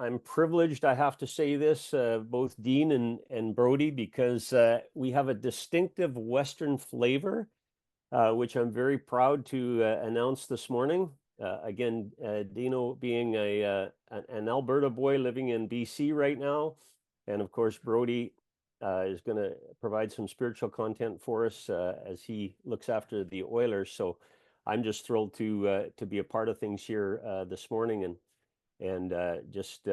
I'm privileged, I have to say this, both Dean and Brody, because we have a distinctive Western flavor, which I'm very proud to announce this morning. Again, Dino being an Alberta boy living in BC right now, and of course Brody is going to provide some spiritual content for us as he looks after the Oilers. So I'm just thrilled to be a part of things here this morning and just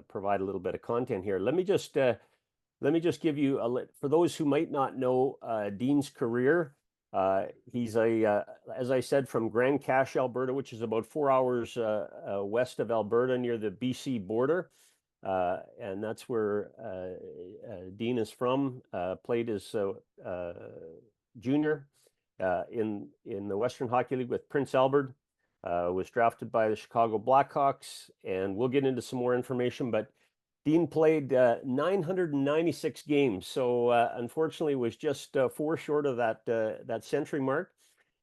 provide a little bit of content here. Let me just give you for those who might not know Dean's career. He's as I said, from Grand Cache, Alberta, which is about 4 hours west of Alberta near the BC border. And that's where Dean is from. Played his junior in the Western Hockey League with Prince Albert. Was drafted by the Chicago Blackhawks, and we'll get into some more information. But Dean played 996 games, so unfortunately was just 4 short of that century mark.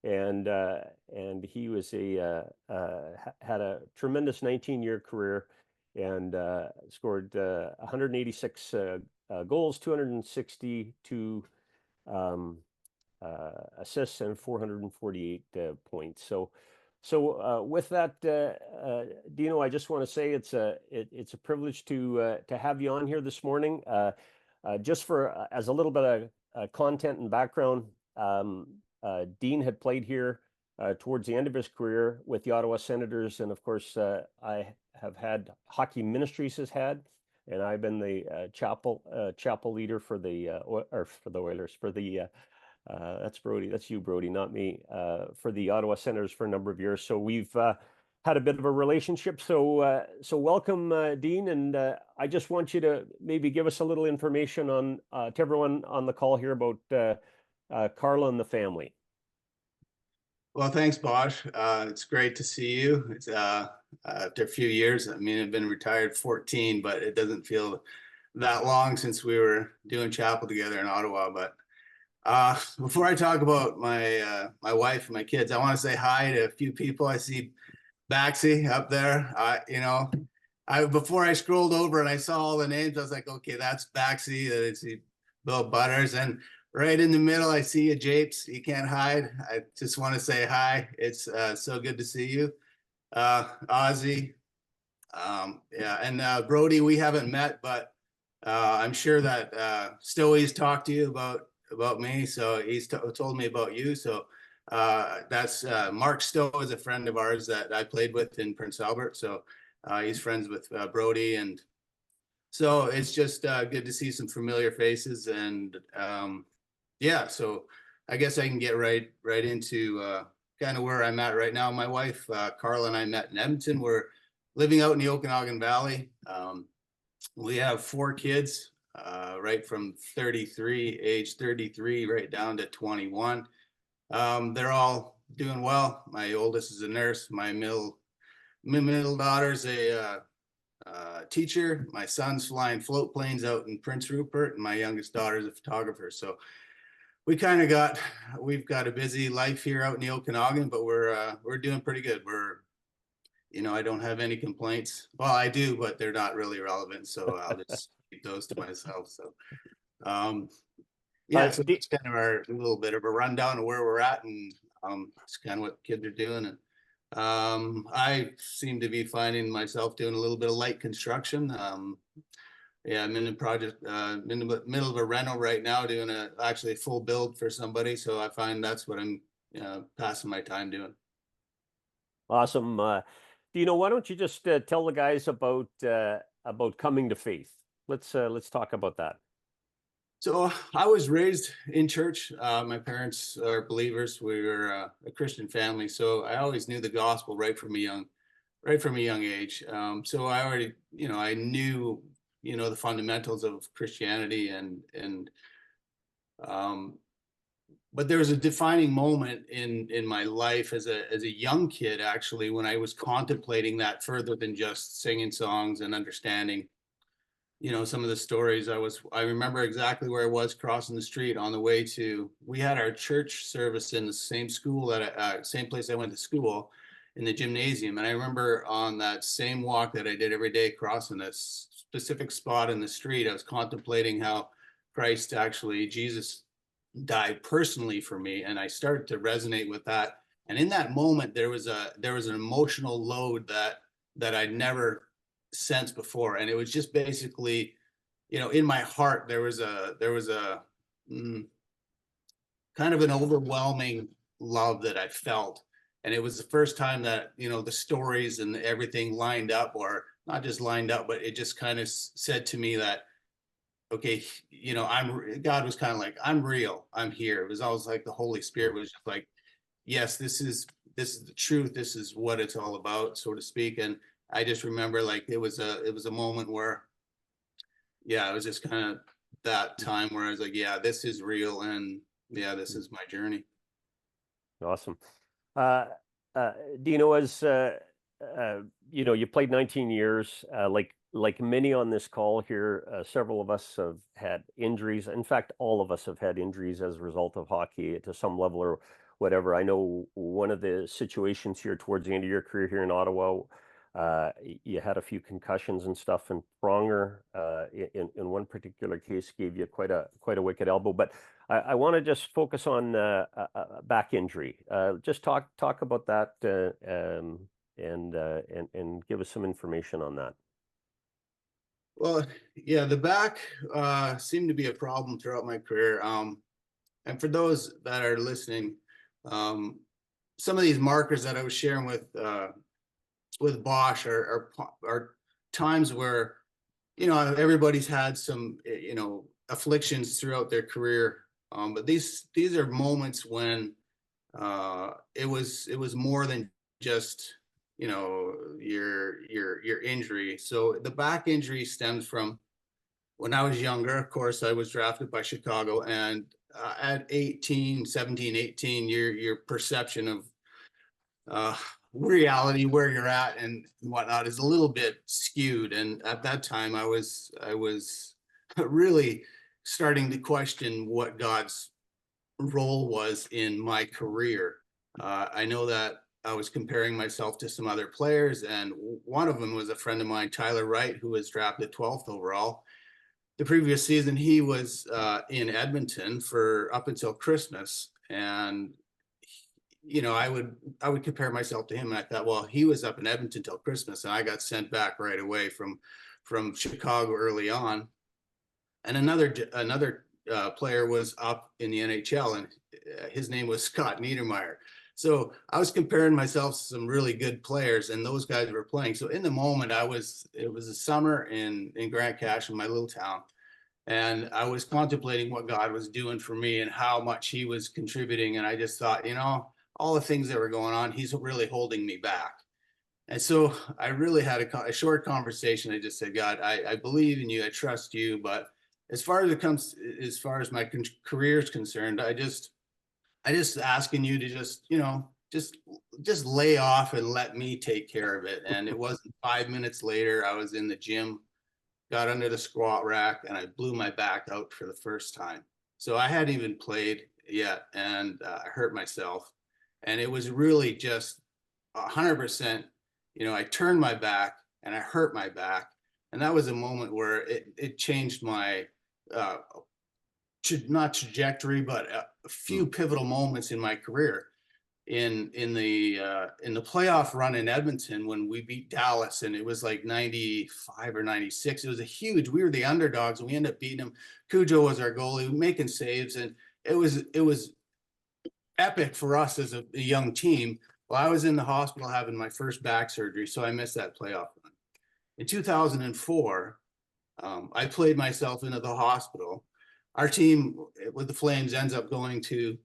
And he was had a tremendous 19-year career and scored 186 goals, 262 assists, and 448 points. So with that, Dino, I just want to say it's a privilege to have you on here this morning. Just for as a little bit of content and background, Dean had played here towards the end of his career with the Ottawa Senators, and of course I have had Hockey Ministries and I've been the chapel leader for the Oilers, for the that's Brody. That's you, Brody, not me. For the Ottawa Senators for a number of years. So we've had a bit of a relationship. So welcome, Dean. And I just want you to maybe give us a little information on to everyone on the call here about Carla and the family. Well, thanks, Bosch. It's great to see you. It's after a few years. I mean, I've been retired 14, but it doesn't feel that long since we were doing chapel together in Ottawa. But before I talk about my wife and my kids, I want to say hi to a few people. I see Baxi up there. Before I scrolled over and I saw all the names, I was like, okay, that's Baxi. I see Bill Butters, and right in the middle, I see you, Japes. You can't hide. I just want to say hi. It's so good to see you, Ozzy. And Brody, we haven't met, but I'm sure that Stowey's talked to you about me, so he's told me about you. So that's Mark Stowe is a friend of ours that I played with in Prince Albert, so he's friends with Brody, and so it's just good to see some familiar faces. And so I guess I can get right into kind of where I'm at right now. My wife Carla and I met in Edmonton. We're living out in the Okanagan Valley. We have 4 kids. Right from age 33 right down to 21. They're all doing well. My oldest is a nurse. My middle daughter's a teacher. My son's flying float planes out in Prince Rupert, and my youngest daughter's a photographer. So we've got a busy life here out in the Okanagan, but we're doing pretty good. I don't have any complaints. Well, I do, but they're not really relevant, so I'll just keep those to myself. So so it's kind of a little bit of a rundown of where we're at, and it's kind of what kids are doing. And I seem to be finding myself doing a little bit of light construction. I'm in the project in the middle of a rental right now, doing actually a full build for somebody. So I find that's what I'm passing my time doing. Awesome. Dino, why don't you just tell the guys about coming to faith? Let's talk about that. So I was raised in church. My parents are believers. We were a Christian family, so I always knew the gospel right from a young age. So I already, I knew, the fundamentals of Christianity, but there was a defining moment in my life as a young kid, actually, when I was contemplating that further than just singing songs and understanding some of the stories. I remember exactly where I was crossing the street on the way to, we had our church service in the same school same place I went to school. in the gymnasium. And I remember on that same walk that I did every day, crossing this specific spot in the street, I was contemplating how Christ actually, Jesus died personally for me. And I started to resonate with that. And in that moment, there was an emotional load that I'd never sensed before. And it was just basically, in my heart, there was a kind of an overwhelming love that I felt. And it was the first time that, the stories and everything lined up, or not just lined up, but it just kind of said to me that, okay, God was kind of like, I'm real, I'm here. It was always like the Holy Spirit was just like, yes, this is the truth. This is what it's all about, so to speak. And I just remember like it was a moment where, yeah, it was just kind of that time where I was like, yeah, this is real, and yeah, this is my journey. Awesome. Uh, Dino, as you played 19 years, like many on this call here, several of us have had injuries. In fact, all of us have had injuries as a result of hockey to some level or whatever. I know one of the situations here towards the end of your career here in Ottawa, you had a few concussions and stuff, and Pronger, in one particular case, gave you quite a wicked elbow. But I want to just focus on back injury. Just talk about that, and give us some information on that. Well, yeah, the back seemed to be a problem throughout my career. And for those that are listening, some of these markers that I was sharing with Bosch are times where, everybody's had some, afflictions throughout their career. But these are moments when it was more than just, your injury. So the back injury stems from when I was younger. Of course, I was drafted by Chicago, and at 17, 18, your perception of reality, where you're at and whatnot, is a little bit skewed. And at that time, I was really starting to question what God's role was in my career. I know that I was comparing myself to some other players, and one of them was a friend of mine, Tyler Wright, who was drafted 12th overall. The previous season, he was in Edmonton for up until Christmas, and I would compare myself to him, and I thought, well, he was up in Edmonton till Christmas, and I got sent back right away from Chicago early on. And another player was up in the NHL, and his name was Scott Niedermayer. So I was comparing myself to some really good players, and those guys were playing. So in the moment, it was a summer in Grant Cache, in my little town, and I was contemplating what God was doing for me and how much He was contributing. And I just thought, all the things that were going on, He's really holding me back. And so I really had a short conversation. I just said, God, I believe in you, I trust you, but as far as my career is concerned, I just asking you to just lay off and let me take care of it. And it wasn't 5 minutes later, I was in the gym, got under the squat rack, and I blew my back out for the first time. So I hadn't even played yet, and I hurt myself. And it was really just 100%, I turned my back and I hurt my back. And that was a moment where it changed my, not trajectory, but a few pivotal moments in my career. In the playoff run in Edmonton, when we beat Dallas, and it was like 95 or 96. It was we were the underdogs, and we ended up beating them. Cujo was our goalie, making saves, and it was epic for us as a young team. Well, I was in the hospital having my first back surgery, so I missed that playoff run. In 2004, I played myself into the hospital. Our team with the Flames ends up going to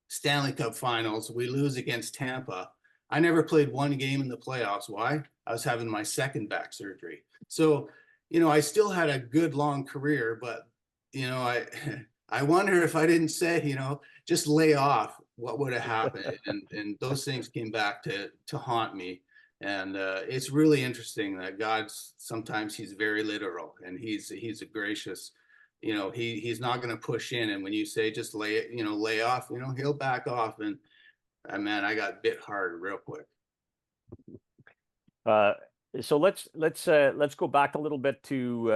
Stanley Cup Finals. We lose against Tampa. I never played one game in the playoffs. Why? I was having my second back surgery. So, I still had a good long career, but I wonder if I didn't say, just lay off, what would have happened? And those things came back to haunt me. And it's really interesting that sometimes He's very literal, and He's a gracious. He's not going to push in, and when you say just lay off, He'll back off. And man, I got bit hard real quick. So let's go back a little bit to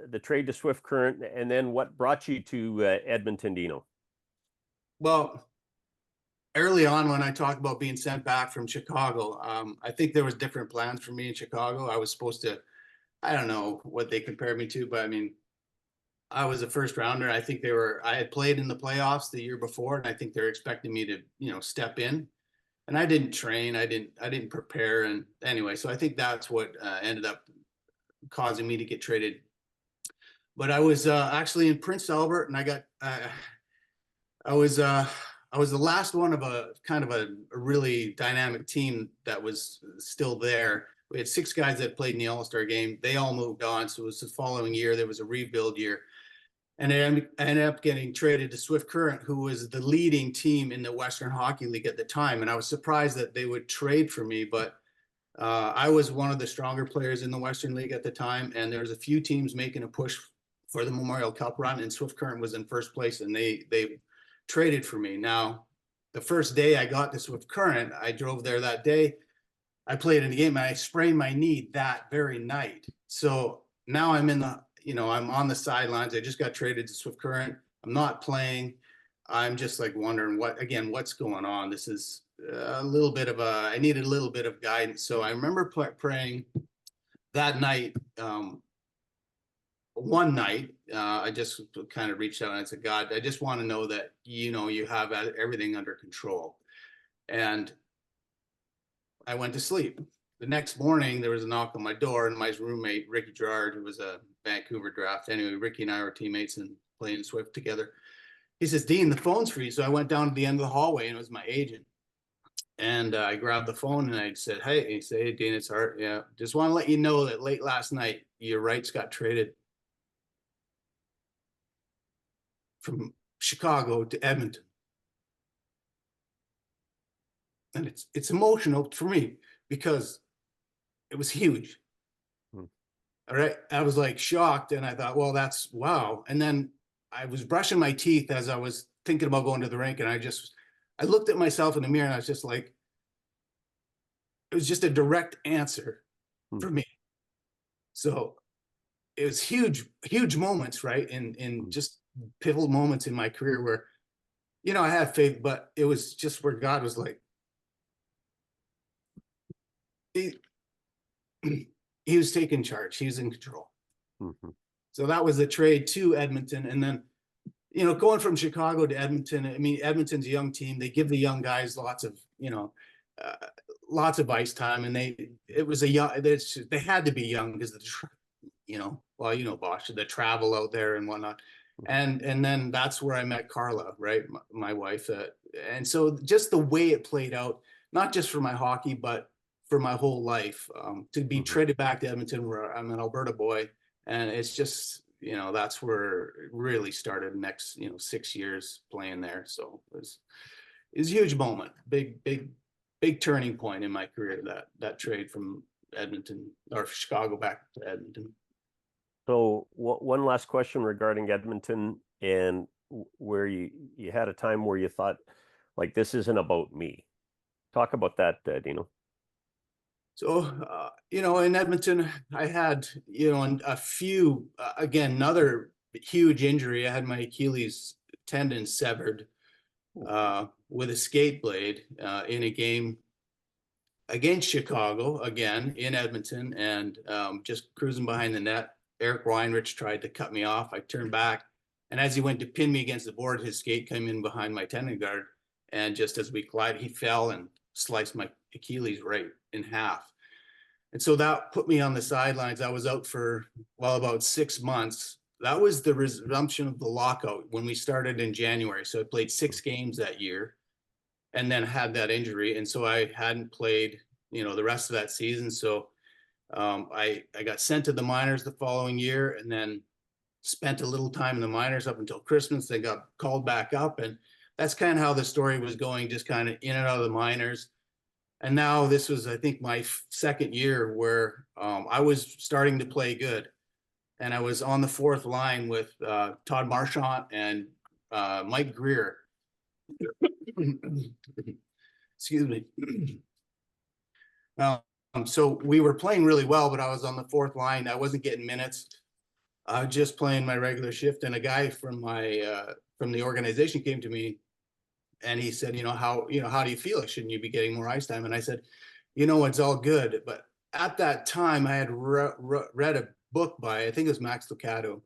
the trade to Swift Current, and then what brought you to Edmonton, Dino? Well, early on when I talked about being sent back from Chicago, I think there was different plans for me in Chicago. I was supposed to, I don't know what they compared me to, but I mean, I was a first rounder. I had played in the playoffs the year before, and I think they're expecting me to, step in. And I didn't train. I didn't prepare. And anyway, so I think that's what ended up causing me to get traded. But I was actually in Prince Albert, and I was I was the last one of a kind of a really dynamic team that was still there. We had 6 guys that played in the All-Star game. They all moved on, so it was the following year. There was a rebuild year, and I ended up getting traded to Swift Current, who was the leading team in the Western Hockey League at the time. And I was surprised that they would trade for me, but I was one of the stronger players in the Western League at the time, and there was a few teams making a push for the Memorial Cup run, and Swift Current was in first place, and they traded for me. Now, the first day I got to Swift Current, I drove there that day. I played in the game, and I sprained my knee that very night. So now I'm on the sidelines. I just got traded to Swift Current. I'm not playing. I'm just like wondering what's going on. This is I needed a little bit of guidance. So I remember praying that night. One night, I just kind of reached out and I said, God, I just want to know that, you have everything under control. And I went to sleep. The next morning, there was a knock on my door, and my roommate, Ricky Gerard, who was a Vancouver draft. Anyway, Ricky and I were teammates and playing Swift together. He says, Dean, the phone's for you. So I went down to the end of the hallway, and it was my agent. And I grabbed the phone and I said, hey, he said, hey, Dean, it's Art. Yeah, just want to let you know that late last night, your rights got traded from Chicago to Edmonton. And it's emotional for me because it was huge. All right. I was like shocked, and I thought, well, that's wow. And then I was brushing my teeth as I was thinking about going to the rink, and I looked at myself in the mirror, and I was just like, it was just a direct answer for me. So it was huge moments, right? In just pivotal moments in my career where, I had faith, but it was just where God was like, he was taking charge. He was in control. Mm-hmm. So that was the trade to Edmonton. And then, going from Chicago to Edmonton, I mean, Edmonton's a young team. They give the young guys lots of ice time. And they had to be young because Bosch, the travel out there and whatnot. And then that's where I met Carla, right? My wife. And so just the way it played out, not just for my hockey, but for my whole life, to be traded back to Edmonton, where I'm an Alberta boy. And it's just, that's where it really started the next, 6 years playing there. So it was a huge moment, big turning point in my career, that trade from Edmonton or Chicago back to Edmonton. So one last question regarding Edmonton, and where you had a time where you thought, like, this isn't about me. Talk about that, Dino. So, in Edmonton, I had, a few, again, another huge injury. I had my Achilles tendon severed with a skate blade in a game against Chicago, again, in Edmonton, and just cruising behind the net. Eric Weinrich tried to cut me off. I turned back, and as he went to pin me against the board, his skate came in behind my tendon guard, and just as we collided, he fell and sliced my Achilles right in half. And so that put me on the sidelines. I was out for, about 6 months. That was the resumption of the lockout when we started in January. So I played 6 games that year and then had that injury. And so I hadn't played, the rest of that season. So I got sent to the minors the following year, and then spent a little time in the minors up until Christmas. They got called back up. And that's kind of how the story was going, just kind of in and out of the minors. And now this was, I think, my second year where I was starting to play good. And I was on the 4th line with Todd Marchant and Mike Greer. Excuse me. Now, So we were playing really well, but I was on the fourth line. I wasn't getting minutes. I was just playing my regular shift, and a guy from the organization came to me, and he said, how do you feel? Shouldn't you be getting more ice time? And I said, it's all good. But at that time, I had read a book by, I think it was Max Lucado,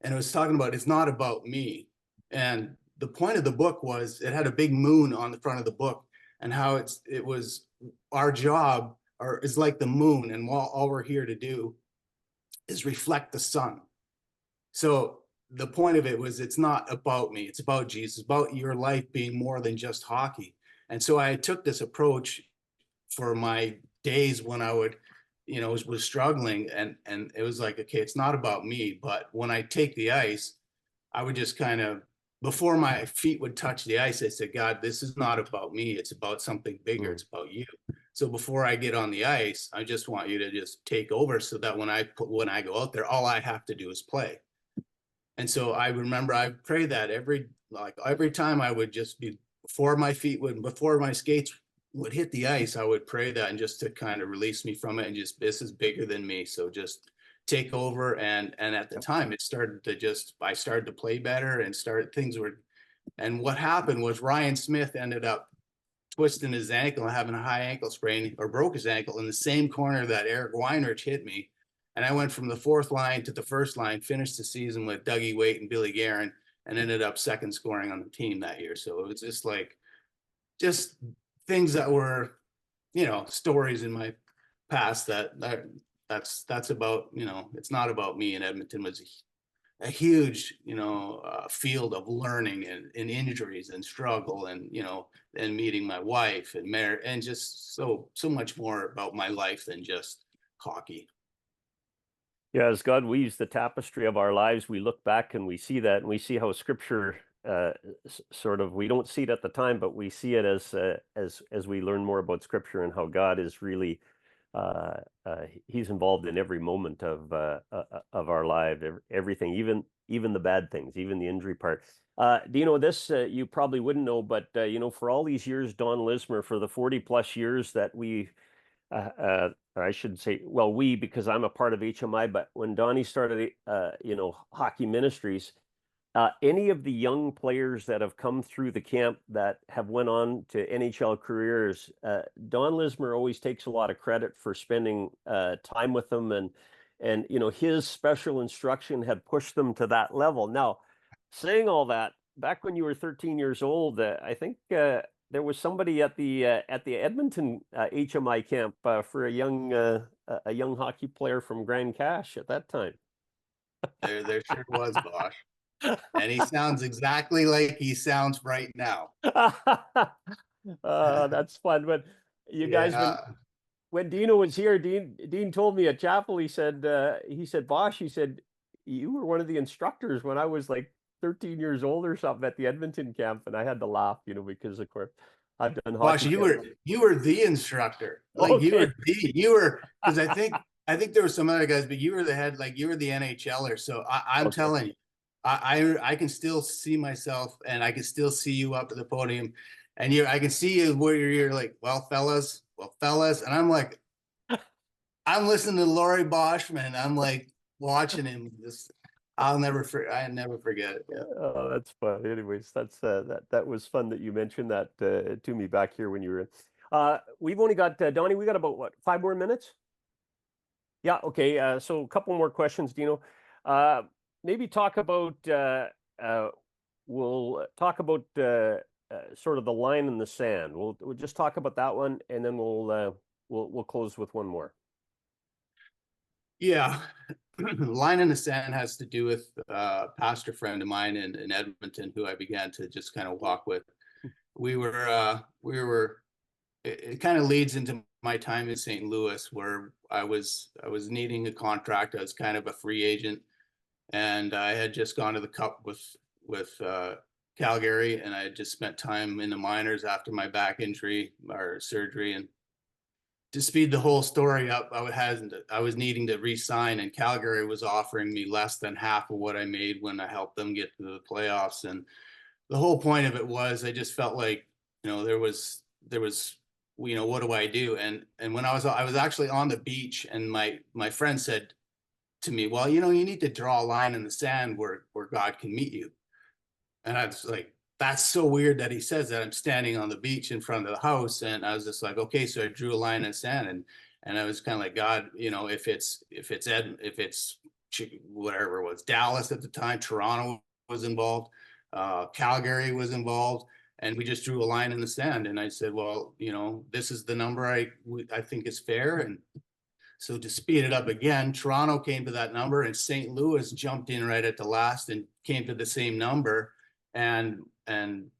and it was talking about it's not about me. And the point of the book was it had a big moon on the front of the book, and how it was our job is like the moon, and all we're here to do is reflect the sun. So the point of it was, it's not about me, it's about Jesus, about your life being more than just hockey. And so I took this approach for my days when I would, was struggling, and it was like, okay, it's not about me. But when I take the ice, I would just kind of, before my feet would touch the ice, I said, God, this is not about me, it's about something bigger, it's about you. So before I get on the ice, I just want you to just take over, so that when I go out there, all I have to do is play. And so I remember I prayed that every time I would just be, before my skates would hit the ice, I would pray that, and just to kind of release me from it, and just, this is bigger than me. So just take over. And at the time I started to play better, and and what happened was Ryan Smith ended up twisting his ankle and having a high ankle sprain, or broke his ankle in the same corner that Eric Weinrich hit me. And I went from the fourth line to the first line, finished the season with Dougie Waite and Billy Guerin, and ended up second scoring on the team that year. So it was just things that were, stories in my past that's about, it's not about me. And Edmonton was a huge, field of learning, and injuries and struggle, and, and meeting my wife and marriage, and just so much more about my life than just hockey. Yeah, as God weaves the tapestry of our lives, we look back and we see that, and we see how Scripture sort of, we don't see it at the time, but we see it as we learn more about Scripture, and how God is really He's involved in every moment of our life, everything, even the bad things, even the injury part. Do you know this? You probably wouldn't know, but for all these years, Don Lismer, for the 40 plus years that we I should say, well, because I'm a part of HMI, but when Donnie started, Hockey Ministries, any of the young players that have come through the camp that have went on to NHL careers, Don Lismer always takes a lot of credit for spending time with them, and his special instruction had pushed them to that level. Now, saying all that, back when you were 13 years old, I think there was somebody at the Edmonton HMI camp for a young hockey player from Grand Cache at that time. There sure was, Bosch. And he sounds exactly like he sounds right now. That's fun. But you guys, when Dino was here, Dean told me at chapel, he said, Bosch, he said, you were one of the instructors when I was like 13 years old or something at the Edmonton camp. And I had to laugh, because of course I've done hockey. Bosch, you were the instructor. Like, okay. you were, because I think there were some other guys, but you were the head, like you were the NHLer. So I'm okay. Telling you, I can still see myself, and I can still see you up at the podium, and I can see you where you're like, well, fellas, and I'm like, I'm listening to Laurie Boschman. I'm like watching him. I never forget it. Yeah. Oh, that's fun. Anyways, that's that was fun that you mentioned that to me back here when you were in. We've only got Donnie. We got about 5 more minutes. Yeah. Okay. So a couple more questions, Dino. Maybe talk about. We'll talk about sort of the line in the sand. We'll just talk about that one, and then we'll close with one more. Yeah. Line in the sand has to do with a pastor friend of mine in Edmonton, who I began to just kind of walk with. It kind of leads into my time in St. Louis, where I was needing a contract. I was kind of a free agent, and I had just gone to the Cup with Calgary, and I had just spent time in the minors after my back injury or surgery. And to speed the whole story up, I was needing to re-sign, and Calgary was offering me less than half of what I made when I helped them get to the playoffs. And the whole point of it was, I just felt like, there was what do I do? And when I was actually on the beach, and my friend said to me, well, you need to draw a line in the sand where God can meet you. And I was like, that's so weird that he says that. I'm standing on the beach in front of the house. And I was just like, okay. So I drew a line in the sand, and I was kind of like, God, if it's whatever it was, Dallas at the time, Toronto was involved, Calgary was involved. And we just drew a line in the sand. And I said, well, this is the number I think is fair. And so to speed it up again, Toronto came to that number, and St. Louis jumped in right at the last and came to the same number. And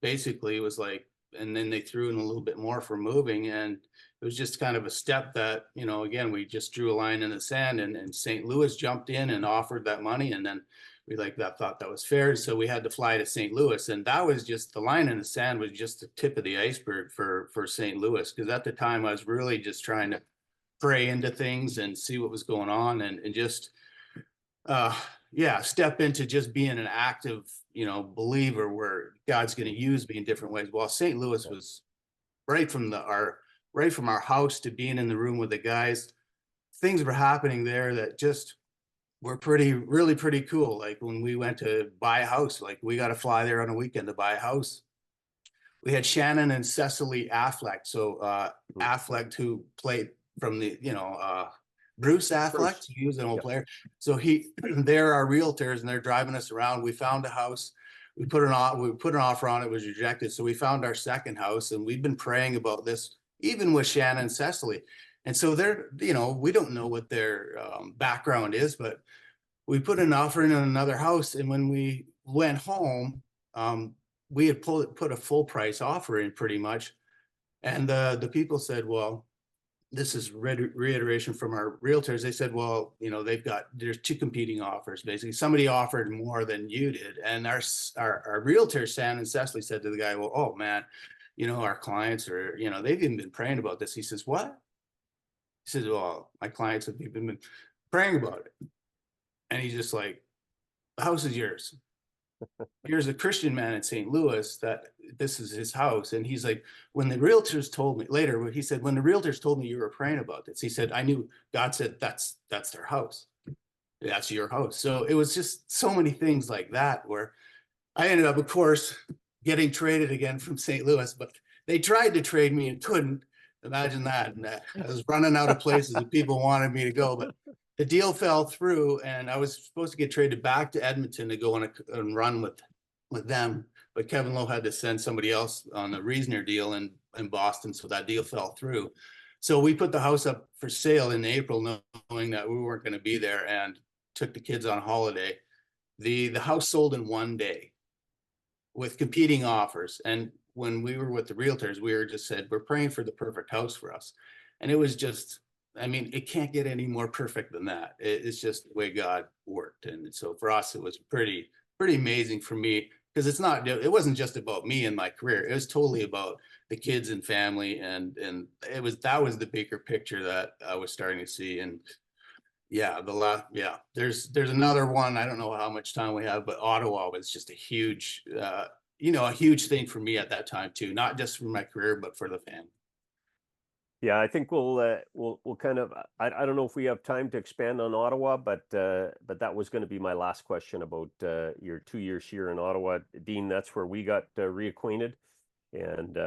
basically it was like, and then they threw in a little bit more for moving. And it was just kind of a step that, again, we just drew a line in the sand, and St. Louis jumped in and offered that money. And then we thought that was fair. So we had to fly to St. Louis. And that was just, the line in the sand was just the tip of the iceberg for St. Louis. Because at the time I was really just trying to pray into things and see what was going on, and just step into just being an active believer where God's going to use me in different ways. Well, St. Louis was right from our house to being in the room with the guys. Things were happening there that just were really pretty cool. Like when we went to buy a house, like we got to fly there on a weekend to buy a house. We had Shannon and Cecily Affleck. So Affleck, who played from the Bruce Affleck, he was an old player. So they're our realtors, and they're driving us around. We found a house. We put an offer on it, was rejected. So we found our second house, and we've been praying about this, even with Shannon and Cecily. And so they're, we don't know what their background is, but we put an offer in on another house. And when we went home, we had put a full price offer in pretty much. And the people said, well, this is reiteration from our realtors. They said, well, there's two competing offers. Basically, somebody offered more than you did. And our realtor, Sam and Cecily, said to the guy, well, oh man, our clients are, they've even been praying about this. He says, what? He says, well, my clients have even been praying about it. And he's just like, the house is yours. Here's a Christian man in St. Louis that this is his house. And he's like, when the realtors told me later, he said, when the realtors told me you were praying about this, he said, I knew God said, that's their house. That's your house. So it was just so many things like that, where I ended up, of course, getting traded again from St. Louis, but they tried to trade me and couldn't. Imagine that. And I was running out of places that people wanted me to go, but the deal fell through, and I was supposed to get traded back to Edmonton to go and run with them. But Kevin Lowe had to send somebody else on the Reasoner deal in Boston. So that deal fell through. So we put the house up for sale in April, knowing that we weren't going to be there, and took the kids on holiday. The house sold in one day with competing offers. And when we were with the realtors, we were just said, we're praying for the perfect house for us. And it was just, I mean, it can't get any more perfect than that. It's just the way God worked. And so for us, it was pretty amazing for me, because it wasn't just about me and my career. It was totally about the kids and family. And that was the bigger picture that I was starting to see. And there's another one. I don't know how much time we have, but Ottawa was just a huge thing for me at that time too, not just for my career, but for the family. Yeah, I think we'll kind of, I don't know if we have time to expand on Ottawa, but that was going to be my last question about your 2 years here in Ottawa. Dean, that's where we got reacquainted. And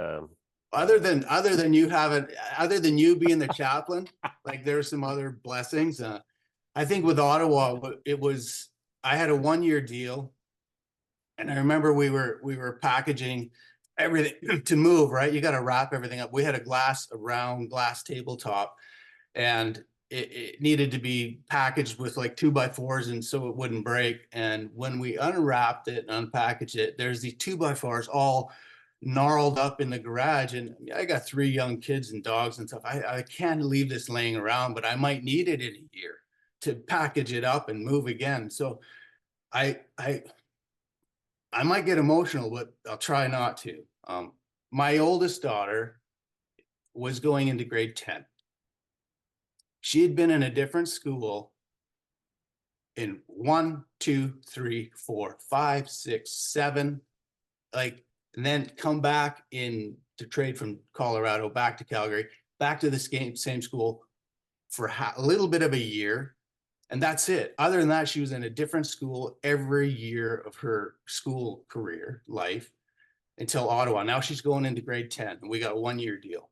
other than you being the chaplain, like there's some other blessings. I think with Ottawa, I had a 1-year deal, and I remember we were packaging everything to move, right? You got to wrap everything up. We had a round glass tabletop, and it needed to be packaged with like 2x4s, and so it wouldn't break. And when we unwrapped it and unpackaged it, there's these 2x4s all gnarled up in the garage. And I got 3 young kids and dogs and stuff. I can't leave this laying around, but I might need it in a year to package it up and move again. So I might get emotional, but I'll try not to. My oldest daughter was going into grade 10. She had been in a different school in 1, 2, 3, 4, 5, 6, 7, and then come back in to trade from Colorado back to Calgary, back to this same school for a little bit of a year. And that's it. Other than that, she was in a different school every year of her school career life until Ottawa. Now she's going into grade 10 and we got a 1-year deal.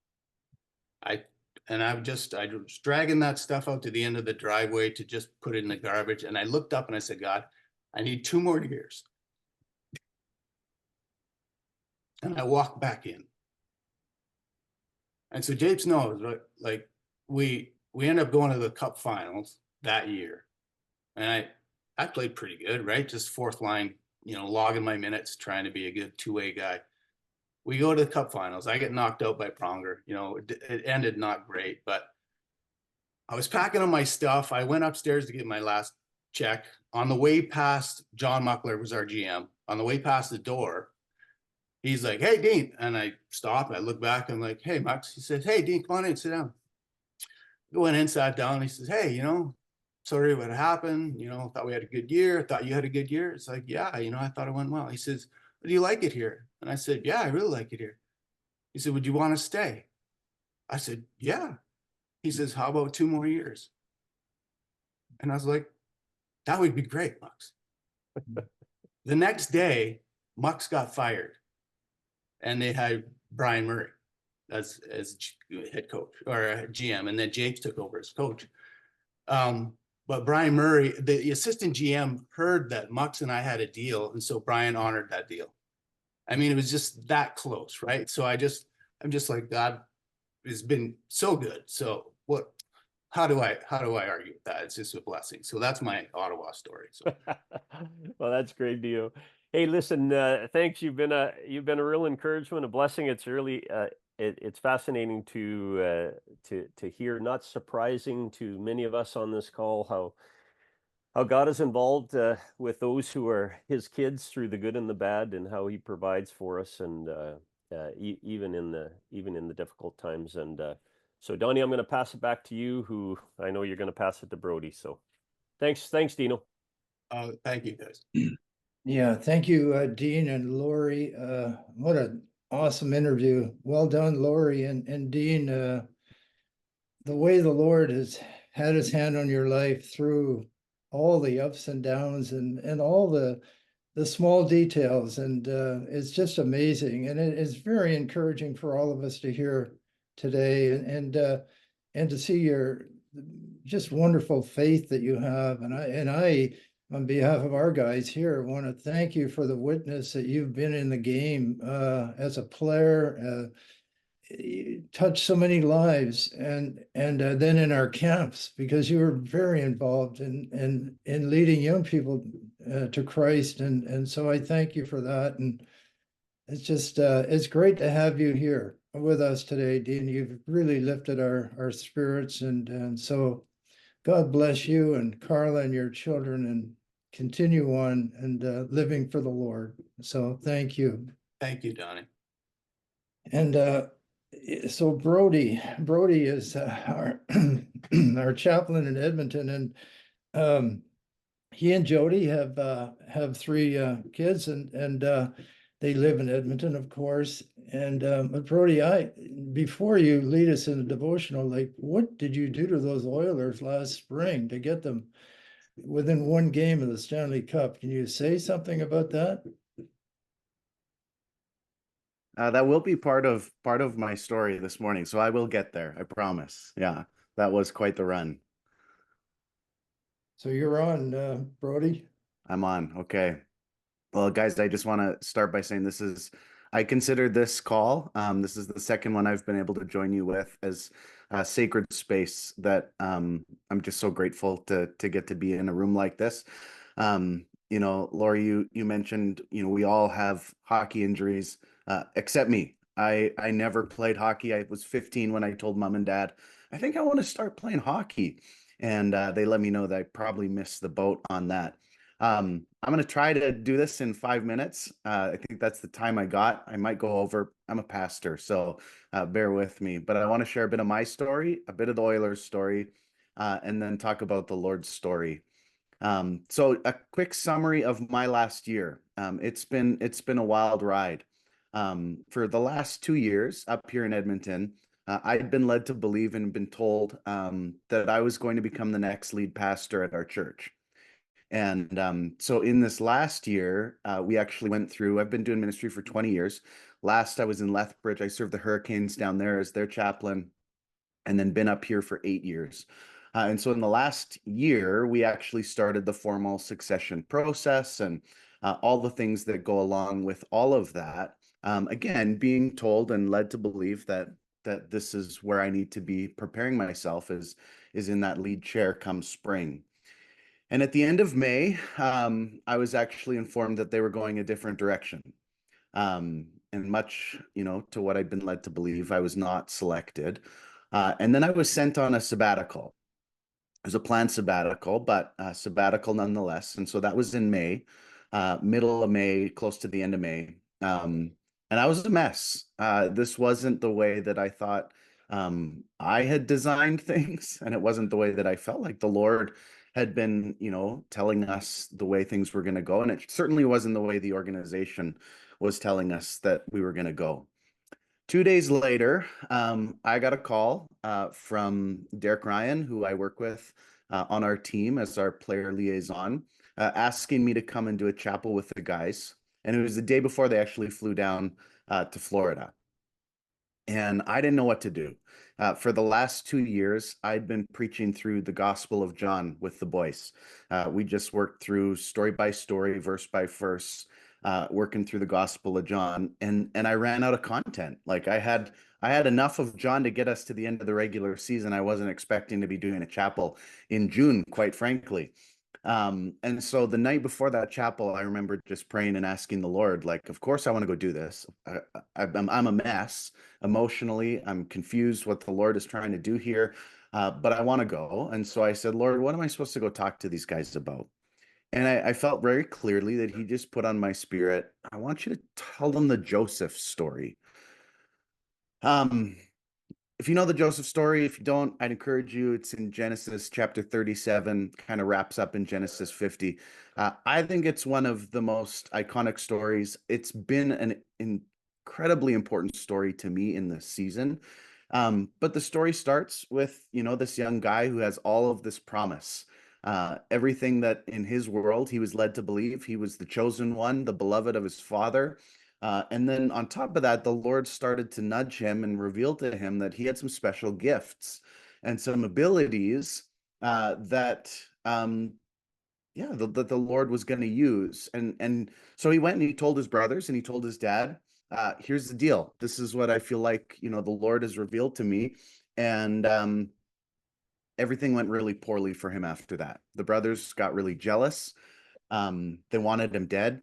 I was dragging that stuff out to the end of the driveway to just put it in the garbage. And I looked up and I said, God, I need 2 more years. And I walked back in. And so Japes knows, right? Like we ended up going to the Cup finals that year. And I played pretty good, right? Just fourth line, logging my minutes, trying to be a good two-way guy. We go to the Cup finals. I get knocked out by Pronger. It ended not great, but I was packing up my stuff. I went upstairs to get my last check. On the way past, John Muckler was our GM. On the way past the door, he's like, "Hey, Dean." And I stopped. I look back. I'm like, "Hey, Mux." He says, "Hey, Dean, come on in, sit down." I went in, sat down. He says, "Hey, sorry what happened. Thought we had a good year. Thought you had a good year." It's like, "Yeah, I thought it went well." He says, "Do you like it here?" And I said, "Yeah, I really like it here." He said, "Would you want to stay?" I said, "Yeah." He says, "How about 2 more years?" And I was like, "That would be great, Mux." The next day, Mux got fired and they had Brian Murray as head coach or GM. And then James took over as coach. But Brian Murray, the assistant GM, heard that Mux and I had a deal. And so Brian honored that deal. I mean, it was just that close, right? So I'm just like, God has been so good. So how do I argue with that? It's just a blessing. So that's my Ottawa story. So. Well, that's great, Dio. Hey, listen, thanks. You've been a real encouragement, a blessing. It's really it's fascinating to hear, not surprising to many of us on this call, how God is involved with those who are His kids through the good and the bad, and how He provides for us, and even in the difficult times. And so, Donnie, I'm going to pass it back to you. Who I know you're going to pass it to Brody. So, thanks, Dino. Thank you, guys. Yeah, thank you, Dean and Laurie. What an awesome interview. Well done, Laurie and Dean. The way the Lord has had His hand on your life through all the ups and downs and all the small details, and it's just amazing. And it is very encouraging for all of us to hear today, and to see your just wonderful faith that you have. And I on behalf of our guys here, want to thank you for the witness that you've been in the game as a player. You touched so many lives, and then in our camps, because you were very involved in leading young people to Christ, and so I thank you for that. And it's just it's great to have you here with us today, Dean. You've really lifted our spirits, and so God bless you and Carla and your children, and continue on and living for the Lord. So thank you. Thank you, Donnie. And so Brody is our our chaplain in Edmonton, and he and Jody have 3 kids, and they live in Edmonton, of course. And but Brody, before you lead us in the devotional, like, what did you do to those Oilers last spring to get them within 1 game of the Stanley Cup? Can you say something about that? That will be part of my story this morning, so I will get there, I promise. Yeah, that was quite the run. So you're on, Brody. I'm on. Okay. Well, guys, I just want to start by saying I consider this call, this is the second one I've been able to join you with, as a sacred space that I'm just so grateful to get to be in a room like this. Laurie, you mentioned, we all have hockey injuries, except me. I never played hockey. I was 15 when I told mom and dad, I think I want to start playing hockey. And they let me know that I probably missed the boat on that. I'm going to try to do this in 5 minutes. I think that's the time I got. I might go over. I'm a pastor, so bear with me. But I want to share a bit of my story, a bit of the Oilers' story, and then talk about the Lord's story. So a quick summary of my last year. It's been a wild ride. For the last 2 years up here in Edmonton, I'd been led to believe and been told that I was going to become the next lead pastor at our church. And so in this last year, we actually went through, I've been doing ministry for 20 years. Last, I was in Lethbridge. I served the Hurricanes down there as their chaplain, and then been up here for 8 years. And so in the last year, we actually started the formal succession process and all the things that go along with all of that. Again, being told and led to believe that this is where I need to be preparing myself is in that lead chair come spring. And at the end of May, I was actually informed that they were going a different direction. And much, to what I'd been led to believe, I was not selected. And then I was sent on a sabbatical. It was a planned sabbatical, but sabbatical nonetheless. And so that was in May, middle of May, close to the end of May. And I was a mess. This wasn't the way that I thought I had designed things, and it wasn't the way that I felt like the Lord had been, telling us the way things were going to go. And it certainly wasn't the way the organization was telling us that we were going to go. 2 days later, I got a call from Derek Ryan, who I work with on our team as our player liaison, asking me to come and do a chapel with the guys. And it was the day before they actually flew down to Florida. And I didn't know what to do. For the last 2 years, I'd been preaching through the Gospel of John with the boys. We just worked through story by story, verse by verse, working through the Gospel of John, and I ran out of content. Like I had enough of John to get us to the end of the regular season. I wasn't expecting to be doing a chapel in June, quite frankly. And so the night before that chapel, I remember just praying and asking the Lord, like, of course I want to go do this. I'm a mess emotionally. I'm confused what the Lord is trying to do here, but I want to go. And so I said, Lord, what am I supposed to go talk to these guys about? And I felt very clearly that he just put on my spirit, I want you to tell them the Joseph story. If you know the Joseph story, if you don't, I'd encourage you. It's in Genesis chapter 37, kind of wraps up in Genesis 50. I think it's one of the most iconic stories. It's been an incredibly important story to me in this season. But the story starts with, this young guy who has all of this promise. Everything that in his world he was led to believe he was the chosen one, the beloved of his father. And then on top of that, the Lord started to nudge him and reveal to him that he had some special gifts and some abilities that the Lord was going to use. And so he went and he told his brothers and he told his dad, here's the deal. This is what I feel like, the Lord has revealed to me. And everything went really poorly for him after that. The brothers got really jealous. They wanted him dead.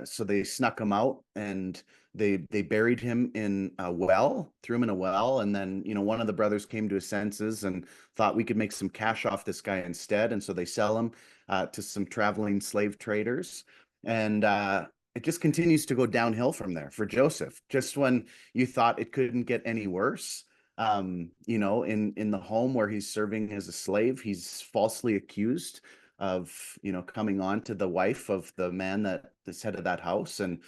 So they snuck him out and they buried him in a well, threw him in a well. And then, one of the brothers came to his senses and thought we could make some cash off this guy instead. And so they sell him to some traveling slave traders. And it just continues to go downhill from there for Joseph. Just when you thought it couldn't get any worse, in the home where he's serving as a slave, he's falsely accused of coming on to the wife of the man that is head of that house, and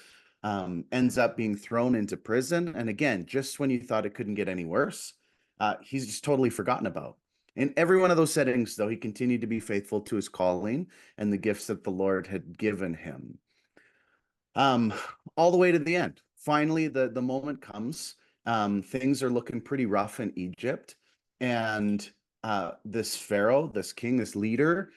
ends up being thrown into prison. And again, just when you thought it couldn't get any worse, he's just totally forgotten about. In every one of those settings, though, he continued to be faithful to his calling and the gifts that the Lord had given him, all the way to the end. Finally, the moment comes. Things are looking pretty rough in Egypt, and this Pharaoh, this king, this leader,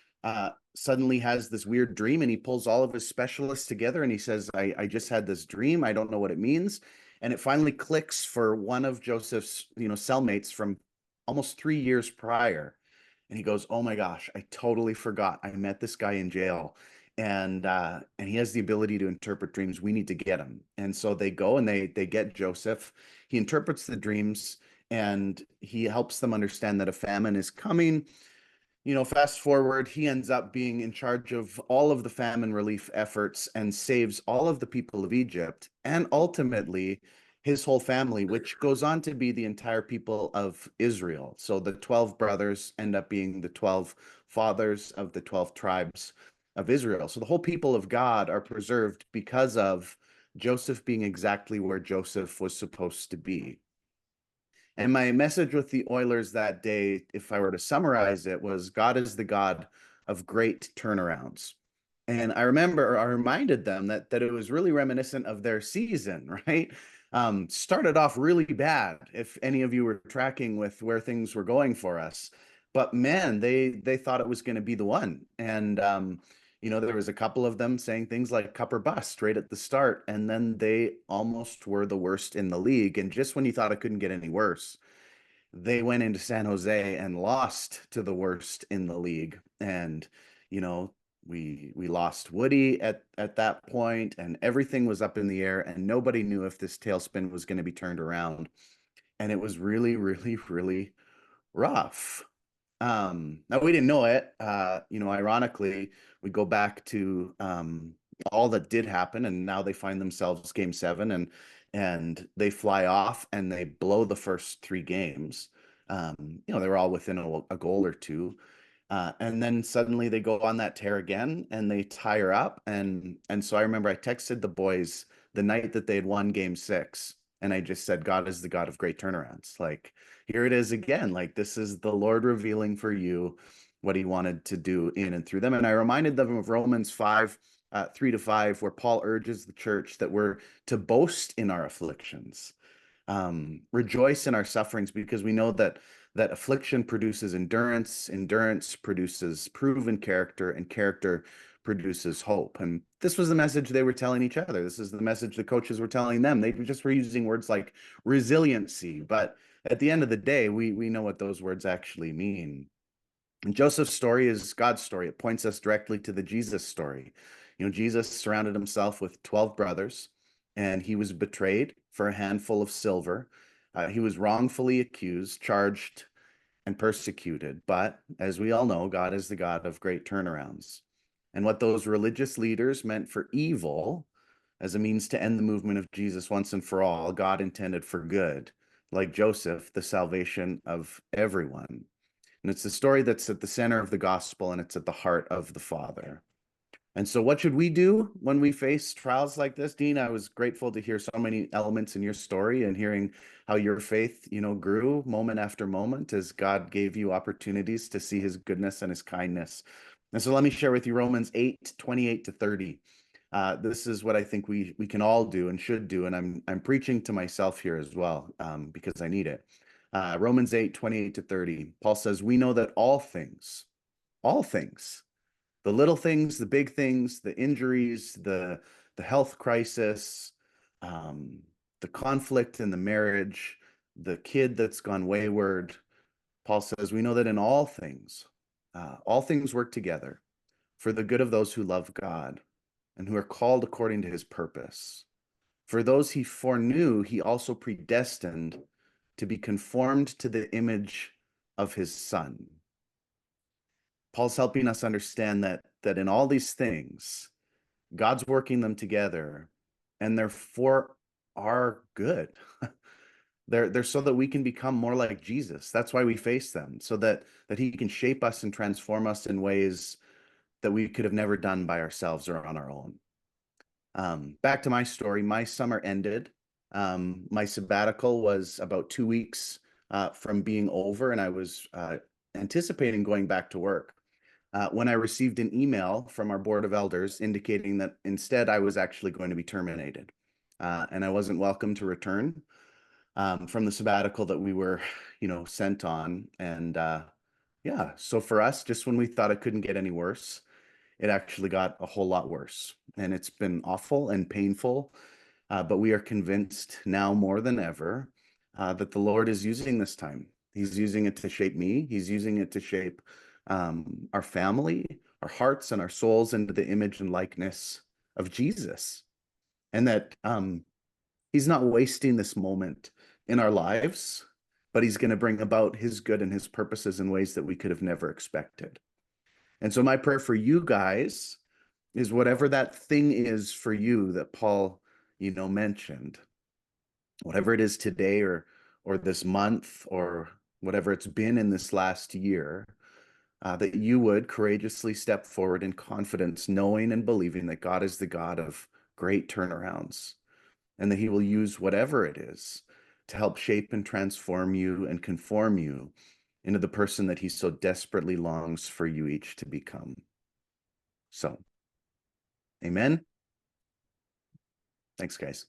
suddenly has this weird dream, and he pulls all of his specialists together and he says, I just had this dream. I don't know what it means. And it finally clicks for one of Joseph's, cellmates from almost 3 years prior. And he goes, oh my gosh, I totally forgot. I met this guy in jail, and he has the ability to interpret dreams. We need to get him. And so they go and they get Joseph. He interprets the dreams and he helps them understand that a famine is coming. Fast forward, he ends up being in charge of all of the famine relief efforts and saves all of the people of Egypt and ultimately his whole family, which goes on to be the entire people of Israel. So the 12 brothers end up being the 12 fathers of the 12 tribes of Israel. So the whole people of God are preserved because of Joseph being exactly where Joseph was supposed to be. And my message with the Oilers that day, if I were to summarize it, was God is the God of great turnarounds. And I reminded them that it was really reminiscent of their season, right? Started off really bad, if any of you were tracking with where things were going for us. But man, they thought it was going to be the one. And there was a couple of them saying things like cup or bust right at the start, and then they almost were the worst in the league. And just when you thought it couldn't get any worse, they went into San Jose and lost to the worst in the league. And we lost Woody at that point, and everything was up in the air, and nobody knew if this tailspin was going to be turned around. And it was really, really, really rough. Now we didn't know it. Ironically, we go back to all that did happen, and now they find themselves game 7, and they fly off and they blow the first 3 games. They were all within a goal or two. And then suddenly they go on that tear again and they tire up. And so I remember I texted the boys the night that they had won game 6. And I just said, God is the God of great turnarounds. Like, here it is again. Like, this is the Lord revealing for you what he wanted to do in and through them. And I reminded them of Romans 5, 3-5, where Paul urges the church that we're to boast in our afflictions, rejoice in our sufferings, because we know that affliction produces endurance, endurance produces proven character, and character produces hope. And this was the message they were telling each other. This is the message the coaches were telling them. They just were using words like resiliency, but at the end of the day, we know what those words actually mean. And Joseph's story is God's story. It points us directly to the Jesus story. Jesus surrounded himself with 12 brothers, and he was betrayed for a handful of silver. He was wrongfully accused, charged, and persecuted. But as we all know, God is the God of great turnarounds. And what those religious leaders meant for evil as a means to end the movement of Jesus once and for all, God intended for good. Like Joseph, the salvation of everyone. And it's the story that's at the center of the gospel, and it's at the heart of the Father. And so what should we do when we face trials like this? Dean, I was grateful to hear so many elements in your story and hearing how your faith, grew moment after moment as God gave you opportunities to see his goodness and his kindness. And so let me share with you Romans 8:28-30. This is what I think we can all do and should do. And I'm preaching to myself here as well, because I need it. Romans 8:28-30, Paul says, we know that all things, the little things, the big things, the injuries, the health crisis, the conflict in the marriage, the kid that's gone wayward. Paul says, we know that in all things work together for the good of those who love God and who are called according to his purpose. For those he foreknew, he also predestined to be conformed to the image of his Son. Paul's helping us understand that in all these things, God's working them together, and they're for our good. They're so that we can become more like Jesus. That's why we face them, so that he can shape us and transform us in ways that we could have never done by ourselves or on our own. Back to my story, my summer ended. My sabbatical was about 2 weeks from being over, and I was anticipating going back to work. When I received an email from our board of elders indicating that instead I was actually going to be terminated, and I wasn't welcome to return from the sabbatical that we were, sent on. And so for us, just when we thought it couldn't get any worse, it actually got a whole lot worse. And it's been awful and painful, but we are convinced now more than ever that the Lord is using this time. He's using it to shape me. He's using it to shape our family, our hearts, and our souls into the image and likeness of Jesus. And that he's not wasting this moment in our lives, but he's going to bring about his good and his purposes in ways that we could have never expected. And so my prayer for you guys is whatever that thing is for you that Paul, mentioned, whatever it is today or this month or whatever it's been in this last year, that you would courageously step forward in confidence, knowing and believing that God is the God of great turnarounds, and that he will use whatever it is to help shape and transform you and conform you into the person that he so desperately longs for you each to become. So, amen. Thanks, guys.